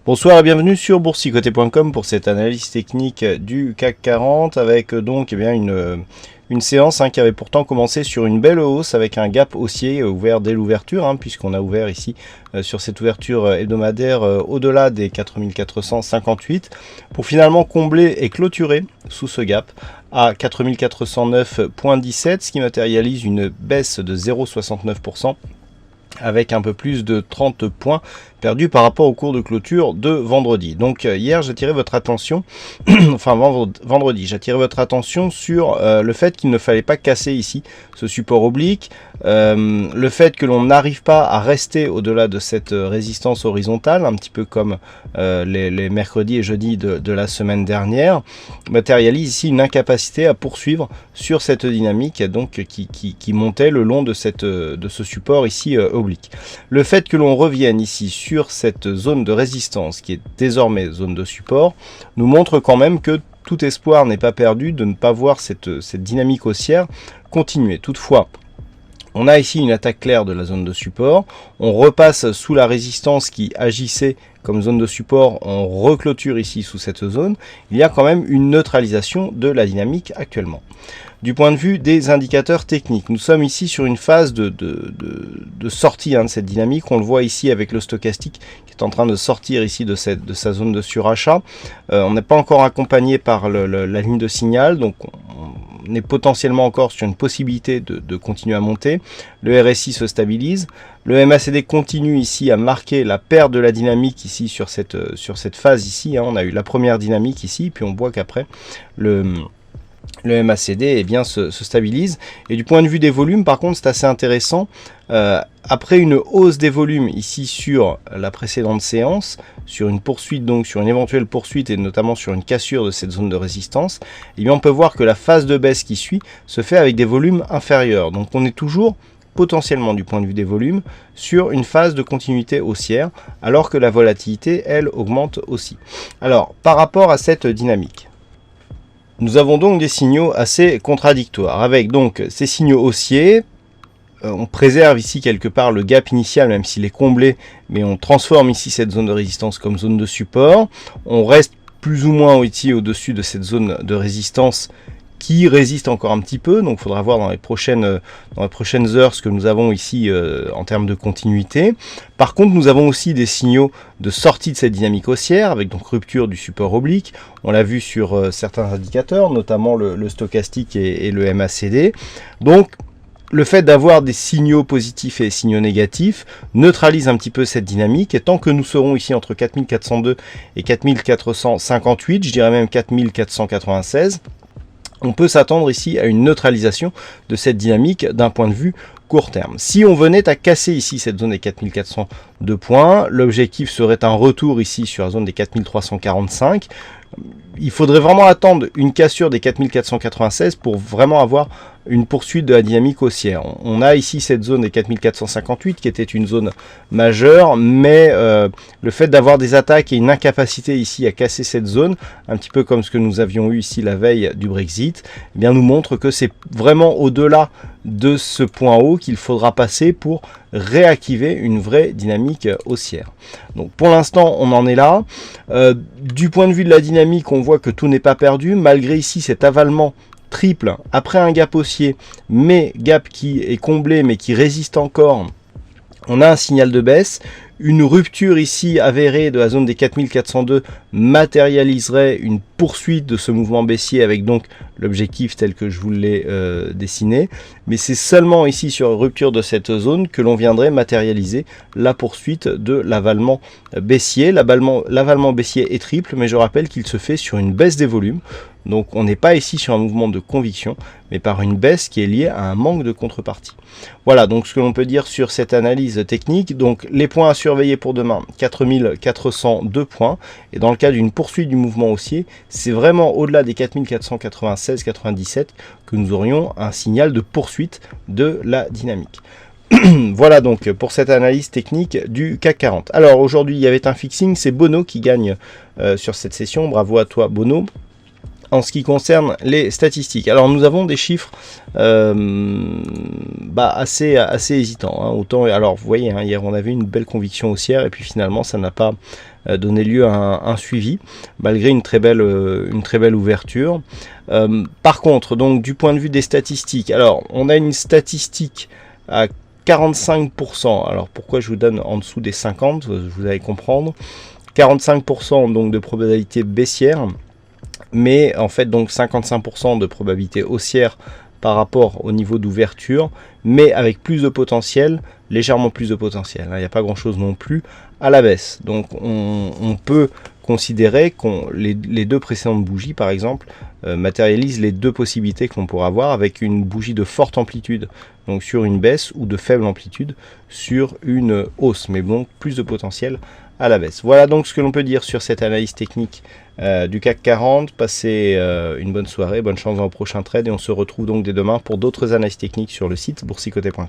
Bonsoir et bienvenue sur boursicoté.com pour cette analyse technique du CAC 40 avec donc une séance qui avait pourtant commencé sur une belle hausse avec un gap haussier ouvert dès l'ouverture, puisqu'on a ouvert ici sur cette ouverture hebdomadaire au-delà des 4458 pour finalement combler et clôturer sous ce gap à 4409,17, ce qui matérialise une baisse de 0,69%. Avec un peu plus de 30 points perdus par rapport au cours de clôture de vendredi. Donc hier j'attirais votre attention, enfin vendredi, j'attirais votre attention sur le fait qu'il ne fallait pas casser ici ce support oblique, le fait que l'on n'arrive pas à rester au-delà de cette résistance horizontale, un petit peu comme les mercredis et jeudis de la semaine dernière, matérialise ici une incapacité à poursuivre sur cette dynamique donc qui montait le long de ce support ici oblique. Le fait que l'on revienne ici sur cette zone de résistance qui est désormais zone de support nous montre quand même que tout espoir n'est pas perdu de ne pas voir cette dynamique haussière continuer. Toutefois, on a ici une attaque claire de la zone de support, on repasse sous la résistance qui agissait comme zone de support, on reclôture ici sous cette zone, il y a quand même une neutralisation de la dynamique actuellement. Du point de vue des indicateurs techniques, nous sommes ici sur une phase de sortie de cette dynamique. On le voit ici avec le stochastique qui est en train de sortir ici de sa zone de surachat. On n'est pas encore accompagné par la ligne de signal, donc on est potentiellement encore sur une possibilité de continuer à monter. Le RSI se stabilise. Le MACD continue ici à marquer la perte de la dynamique ici sur cette phase ici. On a eu la première dynamique ici, puis on voit qu'après le MACD se stabilise. Et du point de vue des volumes, par contre, c'est assez intéressant. Après une hausse des volumes ici sur la précédente séance, sur une poursuite, donc sur une éventuelle poursuite et notamment sur une cassure de cette zone de résistance, on peut voir que la phase de baisse qui suit se fait avec des volumes inférieurs. Donc on est toujours potentiellement du point de vue des volumes sur une phase de continuité haussière alors que la volatilité elle augmente aussi. Alors par rapport à cette dynamique, nous avons donc des signaux assez contradictoires avec donc ces signaux haussiers. On préserve ici quelque part le gap initial même s'il est comblé, mais on transforme ici cette zone de résistance comme zone de support. On reste plus ou moins ici au-dessus de cette zone de résistance qui résiste encore un petit peu, donc il faudra voir dans les prochaines heures ce que nous avons ici en termes de continuité. Par contre, nous avons aussi des signaux de sortie de cette dynamique haussière, avec donc rupture du support oblique. On l'a vu sur certains indicateurs, notamment le stochastique et le MACD. Donc, le fait d'avoir des signaux positifs et des signaux négatifs neutralise un petit peu cette dynamique, et tant que nous serons ici entre 4402 et 4458, je dirais même 4496, on peut s'attendre ici à une neutralisation de cette dynamique d'un point de vue court terme. Si on venait à casser ici cette zone des 4402 points, l'objectif serait un retour ici sur la zone des 4345. Il faudrait vraiment attendre une cassure des 4496 pour vraiment avoir une poursuite de la dynamique haussière. On a ici cette zone des 4458 qui était une zone majeure, mais le fait d'avoir des attaques et une incapacité ici à casser cette zone, un petit peu comme ce que nous avions eu ici la veille du Brexit, nous montre que c'est vraiment au-delà de ce point haut qu'il faudra passer pour réactiver une vraie dynamique haussière. Donc pour l'instant on en est là. Du point de vue de la dynamique, on voit que tout n'est pas perdu, malgré ici cet avalement triple après un gap haussier, mais gap qui est comblé mais qui résiste encore. On a un signal de baisse, une rupture ici avérée de la zone des 4402 matérialiserait une poursuite de ce mouvement baissier avec donc l'objectif tel que je vous l'ai dessiné, mais c'est seulement ici sur rupture de cette zone que l'on viendrait matérialiser la poursuite de l'avalement baissier. L'avalement baissier est triple, mais je rappelle qu'il se fait sur une baisse des volumes. Donc on n'est pas ici sur un mouvement de conviction, mais par une baisse qui est liée à un manque de contrepartie. Voilà donc ce que l'on peut dire sur cette analyse technique. Donc les points à surveiller pour demain, 4402 points. Et dans le cas d'une poursuite du mouvement haussier, c'est vraiment au-delà des 4496,97 que nous aurions un signal de poursuite de la dynamique. Voilà donc pour cette analyse technique du CAC 40. Alors aujourd'hui il y avait un fixing, c'est Bono qui gagne sur cette session. Bravo à toi Bono. en ce qui concerne les statistiques. Alors nous avons des chiffres assez hésitants. Hein. Autant, alors vous voyez, hein, hier on avait une belle conviction haussière et puis finalement ça n'a pas donné lieu à un suivi, malgré une très belle ouverture. Par contre, donc du point de vue des statistiques, alors on a une statistique à 45%. Alors pourquoi je vous donne en dessous des 50, vous allez comprendre. 45% donc de probabilité baissière, mais en fait donc 55% de probabilité haussière par rapport au niveau d'ouverture, mais avec plus de potentiel, légèrement plus de potentiel. Il n'y a pas grand chose non plus à la baisse. Donc on peut considérer que les deux précédentes bougies, par exemple, matérialisent les deux possibilités que l'on pourra avoir, avec une bougie de forte amplitude donc sur une baisse, ou de faible amplitude sur une hausse, mais donc plus de potentiel à la baisse. Voilà donc ce que l'on peut dire sur cette analyse technique du CAC 40. Passez une bonne soirée, bonne chance dans le prochain trade, et on se retrouve donc dès demain pour d'autres analyses techniques sur le site boursicoté.com.